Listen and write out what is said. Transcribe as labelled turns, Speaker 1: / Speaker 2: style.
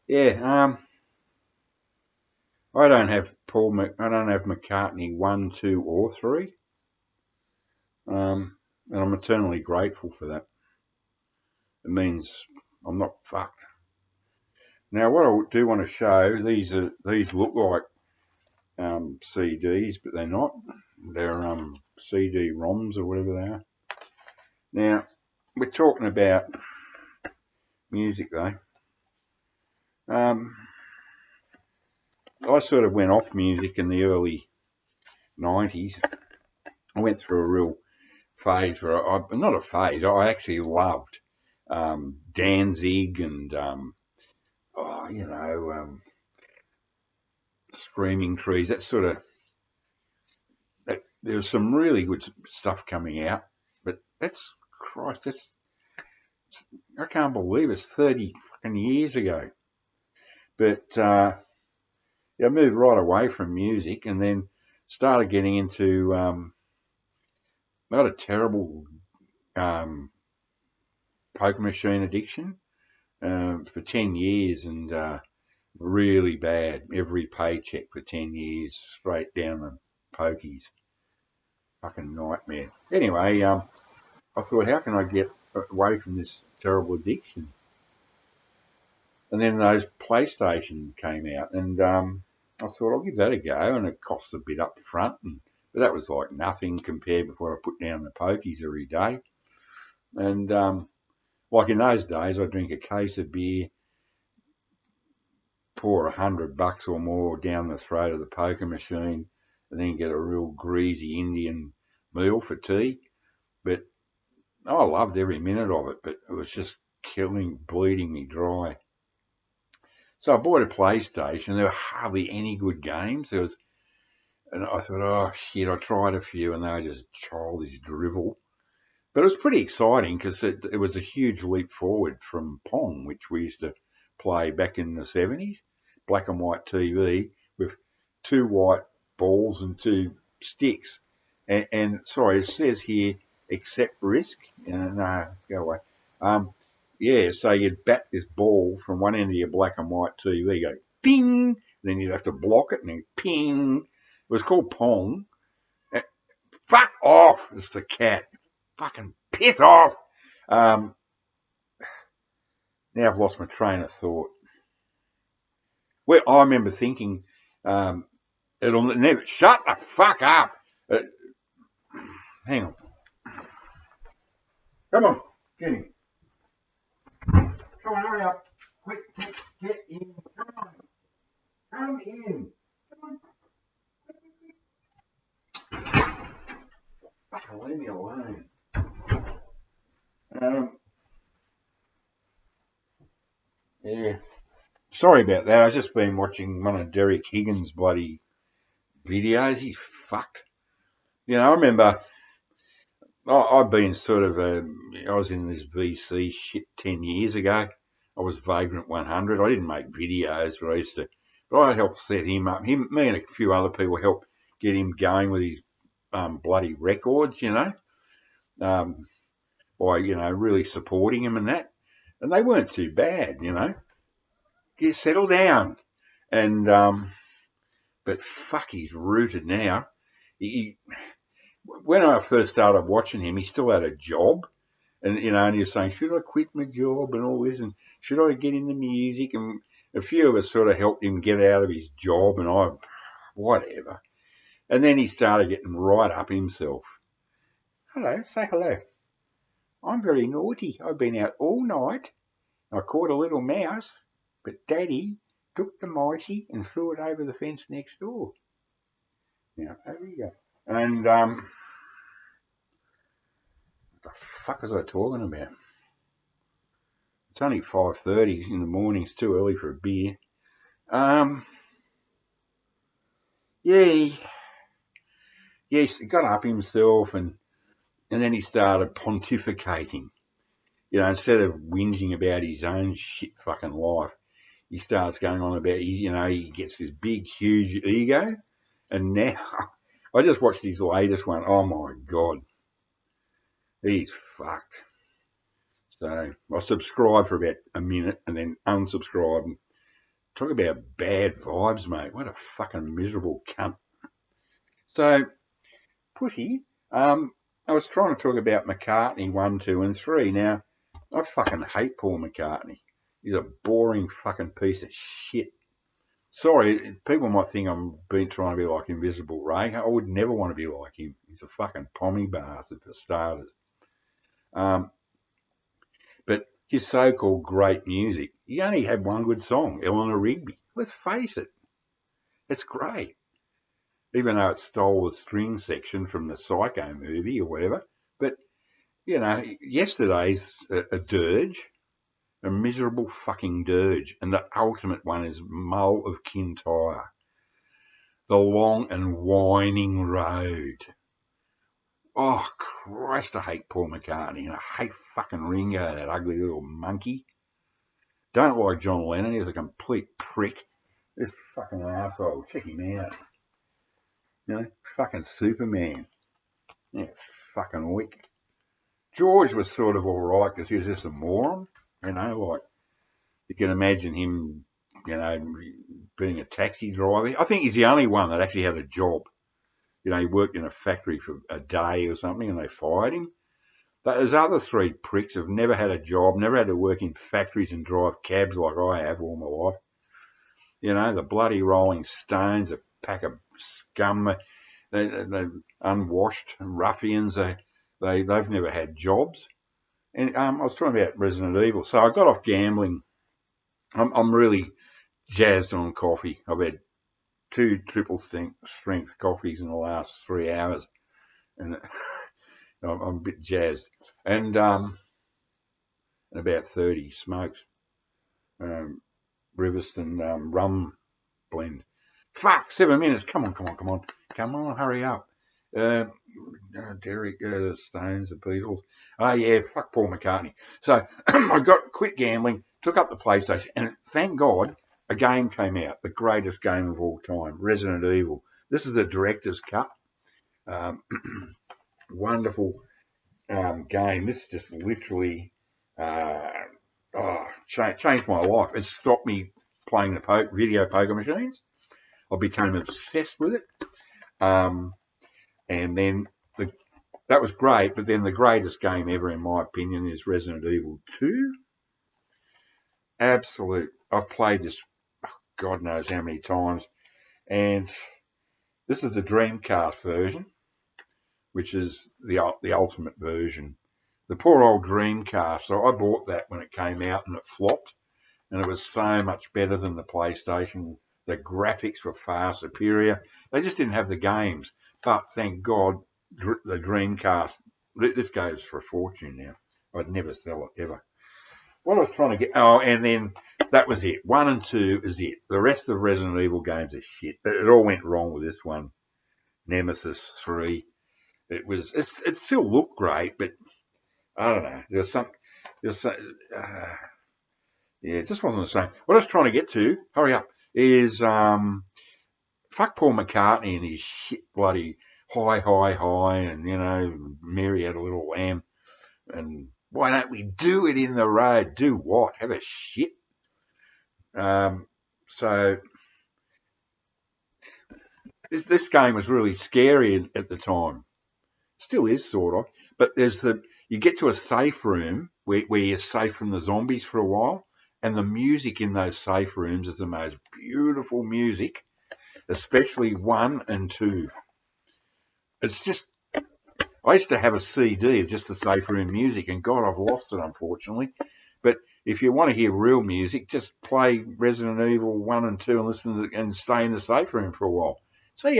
Speaker 1: Yeah. I don't have I don't have McCartney 1, 2, or 3. And I'm eternally grateful for that. It means I'm not fucked. Now, what I do want to show, these look like CDs, but they're not. They're CD-ROMs or whatever they are. Now, we're talking about music though. I sort of went off music in the early 90s. I went through a real phase where not a phase, I actually loved Danzig and, Screaming Trees, that sort of, there was some really good stuff coming out, but Christ, I can't believe it's 30 fucking years ago. But I moved right away from music and then started getting into, not a terrible poker machine addiction for 10 years and really bad. Every paycheck for 10 years, straight down the pokies. Fucking nightmare. Anyway, I thought, how can I get away from this terrible addiction? And then those PlayStation came out, and I thought I'll give that a go, and it cost a bit up front, but that was like nothing compared with what I put down the pokies every day. And like in those days, I'd drink a case of beer, pour $100 or more down the throat of the poker machine, and then get a real greasy Indian meal for tea. But I loved every minute of it, but it was just bleeding me dry. So I bought a PlayStation. There were hardly any good games. And I thought, oh shit, I tried a few, and they were just childish drivel. But it was pretty exciting because it was a huge leap forward from Pong, which we used to play back in the 70s, black and white TV with 2 white balls and 2 sticks. And sorry, it says here, accept risk. No, go away. So you'd bat this ball from one end of your black and white TV, go ping, then you'd have to block it and then ping. It was called Pong. Fuck off, it's the cat. Fucking piss off. Now I've lost my train of thought. Well, I remember thinking, it'll never, shut the fuck up. Hang on. Come on, get in. Come on, hurry up. Quick, get in. Come on. Come in. Come on. Fucking leave me alone. Yeah. Sorry about that. I've just been watching one of Derek Higgins' bloody videos. He's fucked. You know, I remember I've been sort of I was in this VC shit 10 years ago. I was Vagrant 100. I didn't make videos, but I helped set him up. Me and a few other people helped get him going with his bloody records, by, really supporting him and that. And they weren't too bad, Just settle down. And, but fuck, he's rooted now. When I first started watching him, he still had a job. And, and he was saying, should I quit my job and all this? And should I get into music? And a few of us sort of helped him get out of his job and whatever. And then he started getting right up himself. Hello, say hello. I'm very naughty. I've been out all night. I caught a little mouse, but Daddy took the micey and threw it over the fence next door. Now, over you go. And, what the fuck was I talking about? It's only 5:30 in the morning. It's too early for a beer. Yes, he got up himself and then he started pontificating. Instead of whinging about his own shit fucking life, he starts going on about, he gets this big, huge ego. And now, I just watched his latest one. Oh my God. He's fucked. So I subscribed for about a minute and then unsubscribed. And talk about bad vibes, mate. What a fucking miserable cunt. So, Pushy, I was trying to talk about McCartney 1, 2, and 3. Now, I fucking hate Paul McCartney. He's a boring fucking piece of shit. Sorry, people might think I'm trying to be like Invisible Ray. I would never want to be like him. He's a fucking pommy bastard for starters. But his so-called great music, he only had one good song, Eleanor Rigby. Let's face it, it's great. Even though it stole the string section from the Psycho movie or whatever. But, you know, yesterday's a dirge, a miserable fucking dirge. And the ultimate one is Mull of Kintyre. The long and winding road. Oh, Christ, I hate Paul McCartney. And I hate fucking Ringo, that ugly little monkey. Don't like John Lennon. He's a complete prick. This fucking arsehole. Check him out. You know, fucking Superman. Yeah, fucking weak. George was sort of alright because he was just a moron. You know, like, you can imagine him, you know, being a taxi driver. I think he's the only one that actually had a job. You know, he worked in a factory for a day or something and they fired him. Those other three pricks have never had a job, never had to work in factories and drive cabs like I have all my life. You know, the bloody Rolling Stones, a pack of scum, they're unwashed ruffians. They've never had jobs. And I was talking about Resident Evil. So I got off gambling. I'm really jazzed on coffee. I've had 2 triple strength coffees in the last 3 hours. And I'm a bit jazzed. And about 30 smokes. Riverston rum blend. Fuck, 7 minutes. Come on, hurry up. Derek, the Stones, the Beatles. Oh, yeah, fuck Paul McCartney. So I quit gambling, took up the PlayStation, and thank God a game came out, the greatest game of all time, Resident Evil. This is the director's cut. Wonderful game. This just literally changed my life. It stopped me playing the video poker machines. I became obsessed with it. And then that was great, but then the greatest game ever, in my opinion, is Resident Evil 2. Absolute. I've played this God knows how many times. And this is the Dreamcast version, which is the ultimate version. The poor old Dreamcast. So I bought that when it came out and it flopped. And it was so much better than the PlayStation. The graphics were far superior. They just didn't have the games. But thank God, the Dreamcast, this goes for a fortune now. I'd never sell it, ever. What I was trying to get, and then that was it. 1 and 2 is it. The rest of Resident Evil games are shit. It all went wrong with this one. Nemesis 3. It still looked great, but I don't know. Yeah, it just wasn't the same. What I was trying to get to, hurry up, is fuck Paul McCartney and his shit bloody high, and, you know, Mary Had a Little Lamb. And why don't we do it in the road? Do what? Have a shit? So this game was really scary at the time. Still is, sort of. But you get to a safe room where you're safe from the zombies for a while, and the music in those safe rooms is the most beautiful music, especially 1 and 2. It's just, I used to have a CD of just the safe room music, and God, I've lost it, unfortunately. But if you want to hear real music, just play Resident Evil 1 and 2 and listen and stay in the safe room for a while. See